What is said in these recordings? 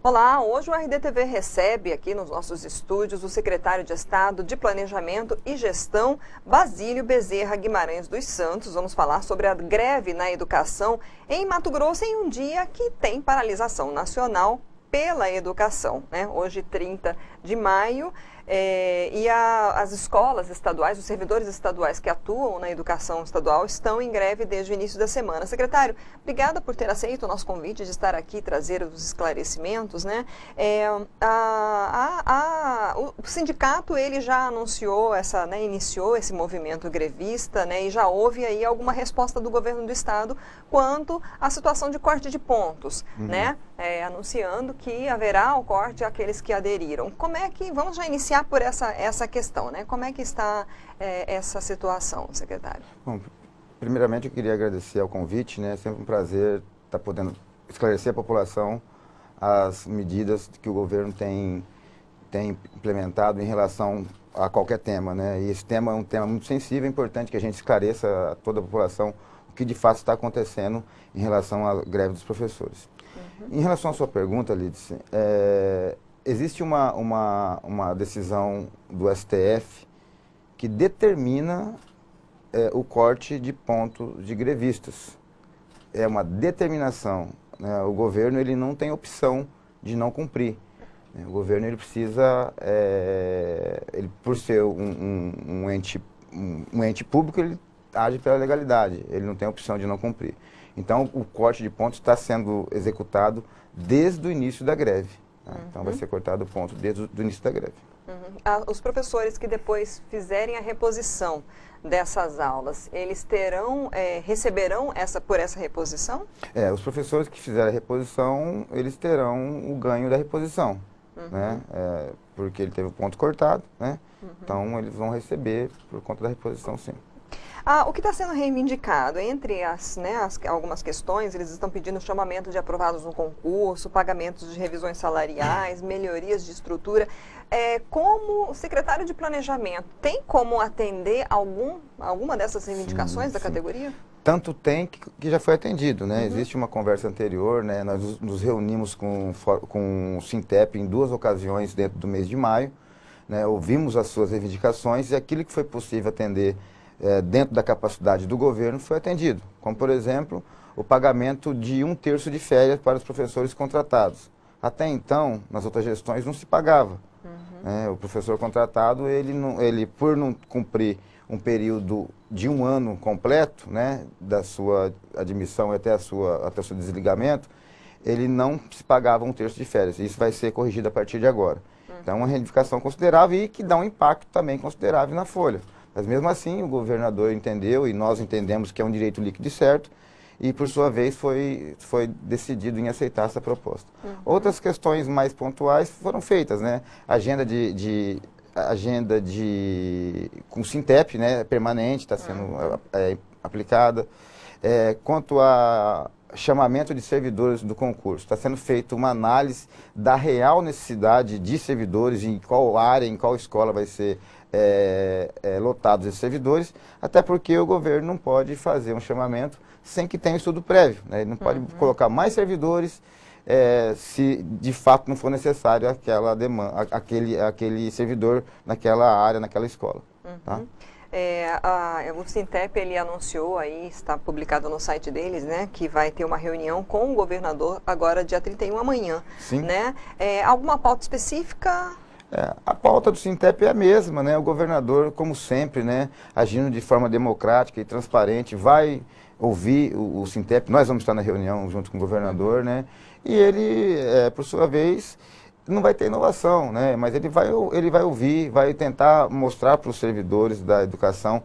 Olá, hoje o RDTV recebe aqui nos nossos estúdios o secretário de Estado de Planejamento e Gestão, Basílio Bezerra Guimarães dos Santos. Vamos falar sobre a greve na educação em Mato Grosso em um dia que tem paralisação nacional pela educação, né? Hoje, 30 de maio, as escolas estaduais, os servidores estaduais que atuam na educação estadual estão em greve desde o início da semana. Secretário, obrigada por ter aceito o nosso convite de estar aqui e trazer os esclarecimentos, né? O sindicato, ele já anunciou iniciou esse movimento grevista, né? E já houve aí alguma resposta do governo do estado quanto à situação de corte de pontos, né? Anunciando que haverá o corte àqueles que aderiram. Como é que, vamos já iniciar por essa questão, né? Como é que está essa situação, secretário? Bom, primeiramente eu queria agradecer ao convite, né? É sempre um prazer estar podendo esclarecer a população as medidas que o governo tem implementado em relação a qualquer tema, né? E esse tema é um tema muito sensível, é importante que a gente esclareça a toda a população o que de fato está acontecendo em relação à greve dos professores. Em relação à sua pergunta, Lídice, existe uma decisão do STF que determina o corte de pontos de grevistas. É uma determinação, né? O governo ele não tem opção de não cumprir. O governo ele precisa, ele, por ser um ente público, ele age pela legalidade, ele não tem opção de não cumprir. Então, o corte de pontos está sendo executado desde o início da greve. Tá? Então, vai ser cortado o ponto desde o início da greve. Os professores que depois fizerem a reposição dessas aulas, eles receberão por essa reposição? Os professores que fizerem a reposição, eles terão o ganho da reposição, né? Porque ele teve o ponto cortado, né? Então, eles vão receber por conta da reposição, sim. O que está sendo reivindicado, entre algumas questões, eles estão pedindo o chamamento de aprovados no concurso, pagamentos de revisões salariais, melhorias de estrutura. Como o secretário de Planejamento, tem como atender alguma dessas reivindicações da categoria? Tanto tem que já foi atendido, né? Existe uma conversa anterior, né? Nós nos reunimos com o Sintep em 2 ocasiões dentro do mês de maio, né? Ouvimos as suas reivindicações e aquilo que foi possível atender dentro da capacidade do governo foi atendido, como por exemplo o pagamento de 1/3 de férias para os professores contratados. Até então, nas outras gestões não se pagava. O professor contratado, ele por não cumprir um período de 1 ano completo, né, da sua admissão até o seu desligamento, ele não se pagava 1/3 de férias. Isso vai ser corrigido a partir de agora. Então, é uma reivindicação considerável e que dá um impacto também considerável na folha. Mas mesmo assim, o governador entendeu e nós entendemos que é um direito líquido e certo e, por sua vez, foi decidido em aceitar essa proposta. Outras questões mais pontuais foram feitas, né? Agenda com o Sintep, né, permanente, está sendo aplicada. Quanto a chamamento de servidores do concurso, está sendo feita uma análise da real necessidade de servidores, em qual área, em qual escola vai ser lotados esses servidores, até porque o governo não pode fazer um chamamento sem que tenha estudo prévio, né? Ele não pode colocar mais servidores se de fato não for necessário aquela demanda, aquele servidor naquela área, naquela escola. Tá? O Sintep, ele anunciou aí, está publicado no site deles, né, que vai ter uma reunião com o governador agora dia 31 amanhã. Sim. Né? Alguma pauta específica? A pauta do Sintep é a mesma, né? O governador, como sempre, né, agindo de forma democrática e transparente, vai ouvir o Sintep. Nós vamos estar na reunião junto com o governador, né? E ele, por sua vez, não vai ter inovação, né? Mas ele vai ouvir, vai tentar mostrar para os servidores da educação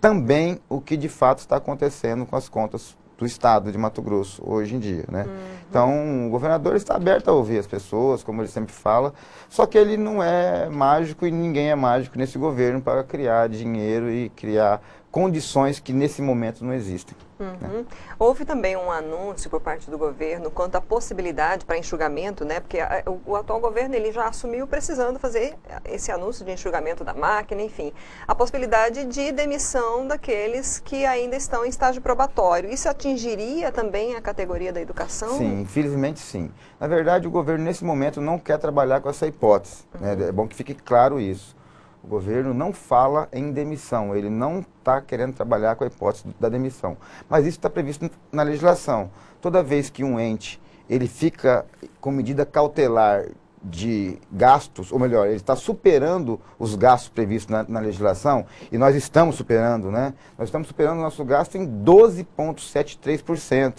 também o que de fato está acontecendo com as contas do estado de Mato Grosso hoje em dia, né? Então, o governador está aberto a ouvir as pessoas, como ele sempre fala, só que ele não é mágico e ninguém é mágico nesse governo para criar dinheiro e criar condições que nesse momento não existem. Uhum. Houve também um anúncio por parte do governo quanto à possibilidade para enxugamento, né? Porque o atual governo ele já assumiu precisando fazer esse anúncio de enxugamento da máquina, enfim, a possibilidade de demissão daqueles que ainda estão em estágio probatório. Isso atingiria também a categoria da educação? Sim, infelizmente sim. Na verdade, o governo nesse momento não quer trabalhar com essa hipótese, né? É bom que fique claro isso. O governo não fala em demissão, ele não está querendo trabalhar com a hipótese da demissão. Mas isso está previsto na legislação. Toda vez que um ente ele fica com medida cautelar de gastos, ou melhor, ele está superando os gastos previstos na legislação, e nós estamos superando, né? Nós estamos superando o nosso gasto em 12,73%.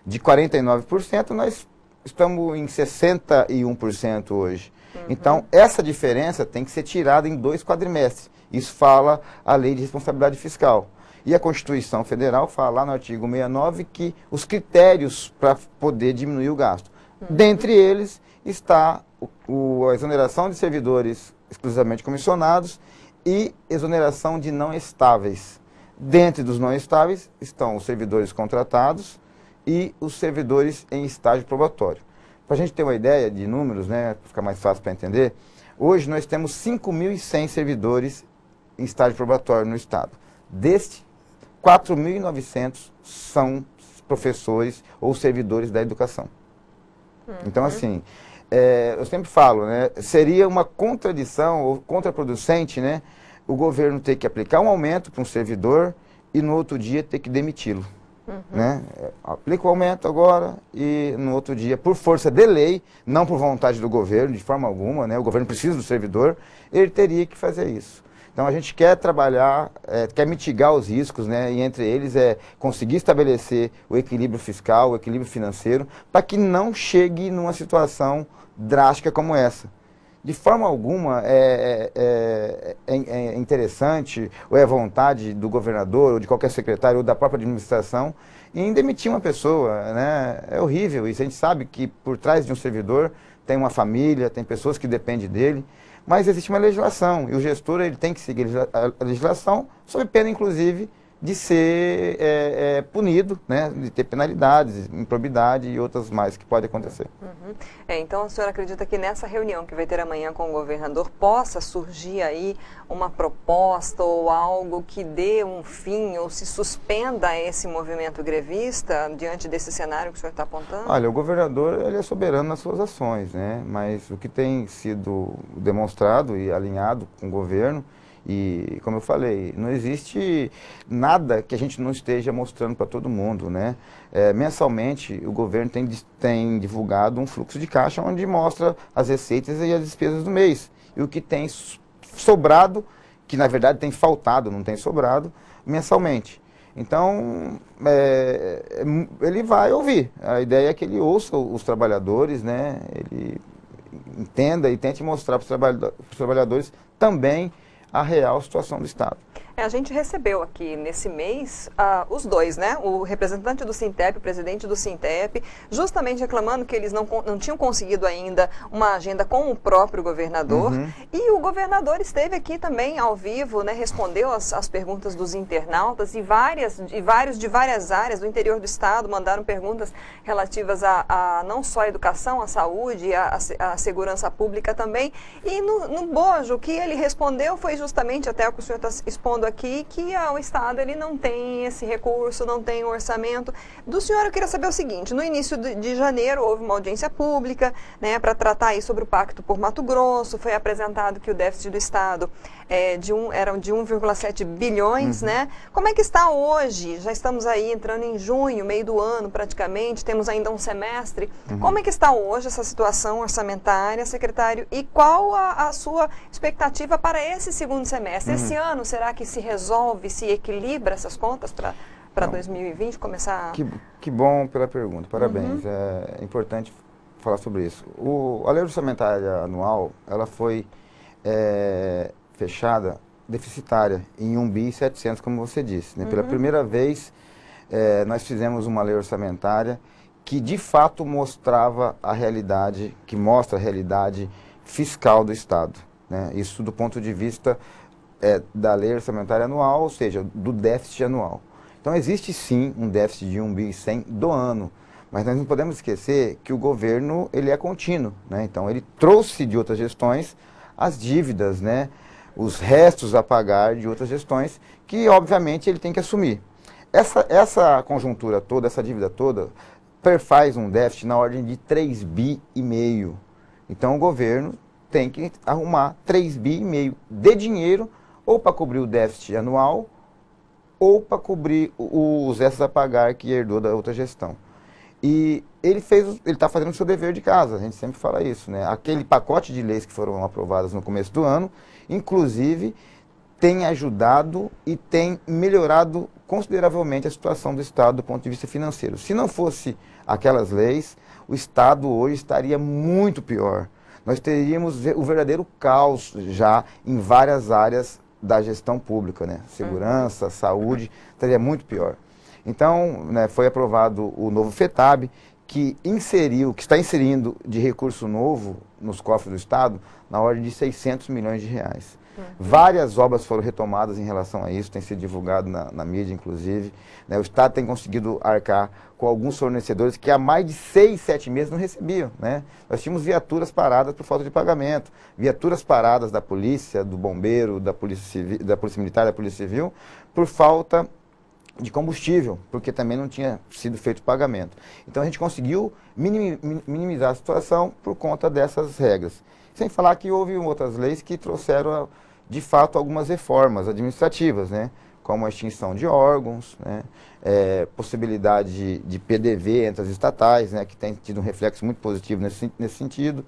De 49%, nós estamos em 61% hoje. Então, essa diferença tem que ser tirada em 2 quadrimestres. Isso fala a Lei de Responsabilidade Fiscal. E a Constituição Federal fala lá no artigo 69 que os critérios para poder diminuir o gasto. Dentre eles está a exoneração de servidores exclusivamente comissionados e exoneração de não estáveis. Dentre dos não estáveis estão os servidores contratados e os servidores em estágio probatório. Para a gente ter uma ideia de números, né, para ficar mais fácil para entender, hoje nós temos 5.100 servidores em estágio probatório no Estado. Destes, 4.900 são professores ou servidores da educação. Então, assim, eu sempre falo, né, seria uma contradição ou contraproducente, né, o governo ter que aplicar um aumento para um servidor e no outro dia ter que demiti-lo. Né? Aplica o aumento agora e no outro dia, por força de lei, não por vontade do governo, de forma alguma, né? O governo precisa do servidor, ele teria que fazer isso. Então a gente quer trabalhar, quer mitigar os riscos, né? E entre eles é conseguir estabelecer o equilíbrio fiscal, o equilíbrio financeiro, para que não chegue numa situação drástica como essa. De forma alguma é interessante ou é vontade do governador ou de qualquer secretário ou da própria administração em demitir uma pessoa, né? É horrível isso. A gente sabe que por trás de um servidor tem uma família, tem pessoas que dependem dele, mas existe uma legislação e o gestor ele tem que seguir a legislação, sob pena inclusive de ser punido, né, de ter penalidades, improbidade e outras mais que podem acontecer. Então, o senhor acredita que nessa reunião que vai ter amanhã com o governador possa surgir aí uma proposta ou algo que dê um fim ou se suspenda esse movimento grevista diante desse cenário que o senhor está apontando? Olha, o governador ele é soberano nas suas ações, né, mas o que tem sido demonstrado e alinhado com o governo, e, como eu falei, não existe nada que a gente não esteja mostrando para todo mundo, né? Mensalmente, o governo tem divulgado um fluxo de caixa onde mostra as receitas e as despesas do mês. E o que tem sobrado, que na verdade tem faltado, não tem sobrado, mensalmente. Então, ele vai ouvir. A ideia é que ele ouça os trabalhadores, né? Ele entenda e tente mostrar para os trabalhadores também a real situação do Estado. A gente recebeu aqui nesse mês os dois, né? O representante do Sintep, o presidente do Sintep, justamente reclamando que eles não tinham conseguido ainda uma agenda com o próprio governador. E o governador esteve aqui também ao vivo, né? Respondeu as perguntas dos internautas e vários de várias áreas do interior do Estado mandaram perguntas relativas a não só a educação, a saúde, a segurança pública também. E no bojo, o que ele respondeu foi justamente até o que o senhor está expondo aqui, que o Estado ele não tem esse recurso, não tem orçamento. Do senhor eu queria saber o seguinte, no início de janeiro houve uma audiência pública, né, para tratar aí sobre o Pacto por Mato Grosso, foi apresentado que o déficit do Estado era de 1,7 bilhões, né? Como é que está hoje? Já estamos aí entrando em junho, meio do ano praticamente, temos ainda um semestre. Como é que está hoje essa situação orçamentária, secretário? E qual a sua expectativa para esse segundo semestre? Esse ano, será que se resolve, se equilibra essas contas para 2020 começar? Que bom pela pergunta, parabéns. É importante falar sobre isso. A lei orçamentária anual, ela foi fechada deficitária em 1.700 bi, como você disse. Né? Pela primeira vez, nós fizemos uma lei orçamentária que de fato mostrava a realidade, que mostra a realidade fiscal do Estado. Né? Isso do ponto de vista da lei orçamentária anual, ou seja, do déficit anual. Então existe sim um déficit de 1,1 bi do ano, mas nós não podemos esquecer que o governo ele é contínuo, né? Então ele trouxe de outras gestões as dívidas, né? Os restos a pagar de outras gestões que obviamente ele tem que assumir. Essa conjuntura toda, essa dívida toda, perfaz um déficit na ordem de 3,5 bi. Então o governo tem que arrumar 3,5 bi de dinheiro ou para cobrir o déficit anual ou para cobrir os restos a pagar que herdou da outra gestão. E ele está fazendo o seu dever de casa, a gente sempre fala isso, né? Aquele pacote de leis que foram aprovadas no começo do ano, inclusive, tem ajudado e tem melhorado consideravelmente a situação do Estado do ponto de vista financeiro. Se não fosse aquelas leis, o Estado hoje estaria muito pior. Nós teríamos o verdadeiro caos já em várias áreas da gestão pública, né? Segurança, saúde, estaria muito pior. Então, né, foi aprovado o novo FETAB, que está inserindo de recurso novo nos cofres do Estado na ordem de 600 milhões de reais. Várias obras foram retomadas em relação a isso, tem sido divulgado na mídia, inclusive. Né, o Estado tem conseguido arcar com alguns fornecedores que há mais de 6, 7 meses não recebiam. Né? Nós tínhamos viaturas paradas por falta de pagamento, viaturas paradas da polícia, do bombeiro, da polícia civil, da polícia militar, da polícia civil, por falta de combustível, porque também não tinha sido feito o pagamento. Então a gente conseguiu minimizar a situação por conta dessas regras. Sem falar que houve outras leis que trouxeram, de fato, algumas reformas administrativas, né? Como a extinção de órgãos, né? Possibilidade de PDV entre as estatais, né? Que tem tido um reflexo muito positivo nesse sentido.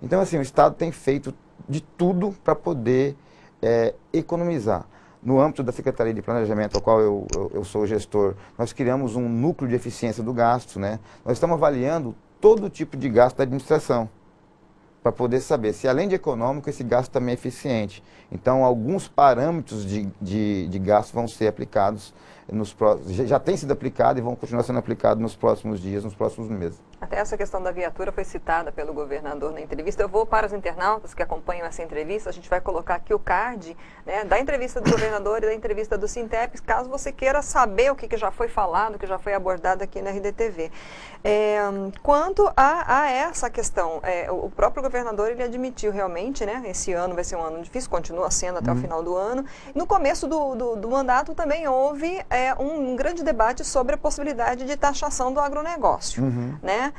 Então, assim, o Estado tem feito de tudo para poder economizar. No âmbito da Secretaria de Planejamento, ao qual eu sou o gestor, nós criamos um núcleo de eficiência do gasto, né? Nós estamos avaliando todo tipo de gasto da administração, para poder saber se, além de econômico, esse gasto também é eficiente. Então, alguns parâmetros de gasto vão ser aplicados, já tem sido aplicado e vão continuar sendo aplicados nos próximos dias, nos próximos meses. Até essa questão da viatura foi citada pelo governador na entrevista. Eu vou para os internautas que acompanham essa entrevista, a gente vai colocar aqui o card, né, da entrevista do governador e da entrevista do Sintep, caso você queira saber o que já foi falado, o que já foi abordado aqui na RDTV. Quanto a essa questão, o próprio governador ele admitiu realmente, né, esse ano vai ser um ano difícil, continua sendo até o final do ano. No começo do mandato também houve um grande debate sobre a possibilidade de taxação do agronegócio, né?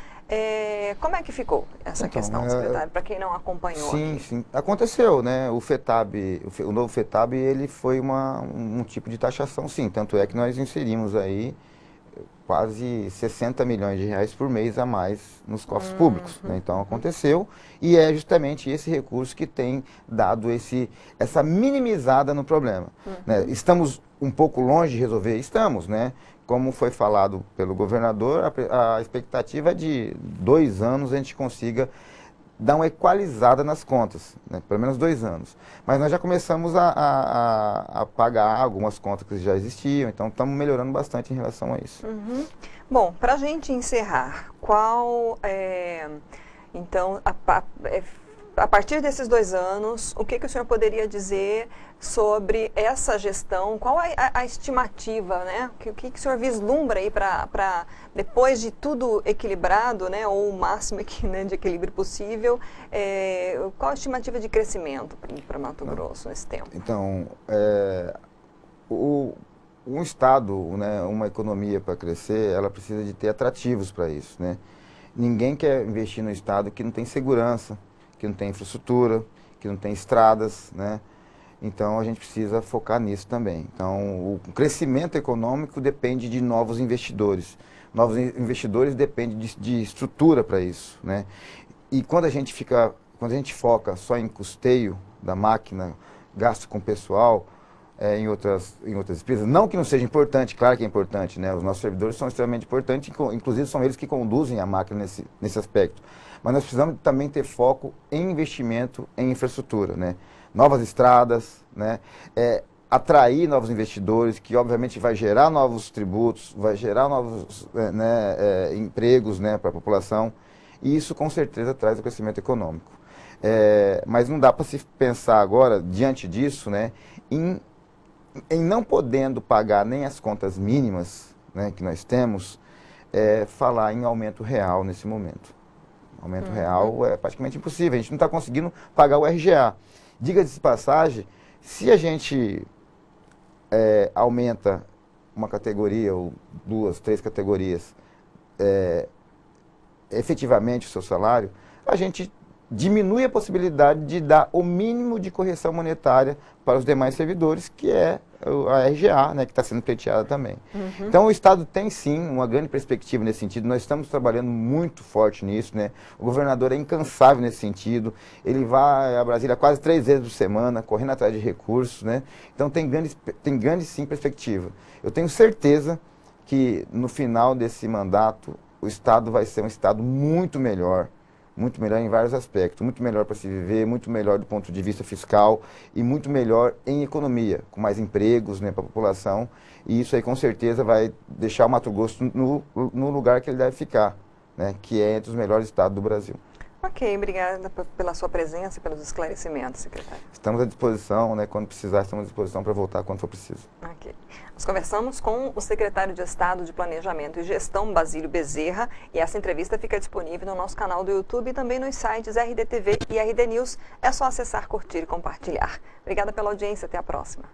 Como é que ficou essa questão, secretário, para quem não acompanhou? Sim, aconteceu, né? O FETAB, o novo FETAB, ele foi um tipo de taxação, sim, tanto é que nós inserimos aí quase 60 milhões de reais por mês a mais nos cofres públicos, né? Então aconteceu e é justamente esse recurso que tem dado essa minimizada no problema, né? Estamos um pouco longe de resolver? Estamos, né? Como foi falado pelo governador, a expectativa é de 2 anos a gente consiga dar uma equalizada nas contas, né? Pelo menos 2 anos. Mas nós já começamos a pagar algumas contas que já existiam, então estamos melhorando bastante em relação a isso. Bom, para a gente encerrar, então, a partir desses 2 anos, o que o senhor poderia dizer sobre essa gestão? Qual a estimativa, né? O que o senhor vislumbra aí para depois de tudo equilibrado, né, ou o máximo aqui, né, de equilíbrio possível, qual a estimativa de crescimento para Mato Grosso nesse tempo? Então, um Estado, né, uma economia para crescer, ela precisa de ter atrativos para isso, né? Ninguém quer investir no Estado que não tem segurança, que não tem infraestrutura, que não tem estradas, né? Então a gente precisa focar nisso também. Então o crescimento econômico depende de novos investidores. Novos investidores dependem de estrutura para isso, né? E quando a gente foca só em custeio da máquina, gasto com pessoal, em outras empresas, não que não seja importante, claro que é importante, né? Os nossos servidores são extremamente importantes, inclusive são eles que conduzem a máquina nesse aspecto. Mas nós precisamos também ter foco em investimento em infraestrutura, né? Novas estradas, né? Atrair novos investidores, que obviamente vai gerar novos tributos, vai gerar novos empregos, né, para a população, e isso com certeza traz o crescimento econômico. Mas não dá para se pensar agora, diante disso, né, em não podendo pagar nem as contas mínimas, né, que nós temos, falar em aumento real nesse momento. Aumento real é praticamente impossível, a gente não está conseguindo pagar o RGA. Diga-se de passagem, se a gente aumenta uma categoria ou 2, 3 categorias efetivamente o seu salário, a gente diminui a possibilidade de dar o mínimo de correção monetária para os demais servidores, que é a RGA, né, que está sendo pleiteada também. Então o Estado tem sim uma grande perspectiva nesse sentido, nós estamos trabalhando muito forte nisso, né? O governador é incansável nesse sentido, ele vai a Brasília quase 3 vezes por semana, correndo atrás de recursos, né? Então tem grande sim perspectiva. Eu tenho certeza que no final desse mandato o Estado vai ser um Estado muito melhor em vários aspectos, muito melhor para se viver, muito melhor do ponto de vista fiscal e muito melhor em economia, com mais empregos, né, para a população, e isso aí com certeza vai deixar o Mato Grosso no lugar que ele deve ficar, né, que é entre os melhores estados do Brasil. Ok, obrigada pela sua presença e pelos esclarecimentos, secretário. Estamos à disposição, né, quando precisar, estamos à disposição para voltar quando for preciso. Ok. Nós conversamos com o secretário de Estado de Planejamento e Gestão, Basílio Bezerra, e essa entrevista fica disponível no nosso canal do YouTube e também nos sites RDTV e RD News. É só acessar, curtir e compartilhar. Obrigada pela audiência, até a próxima.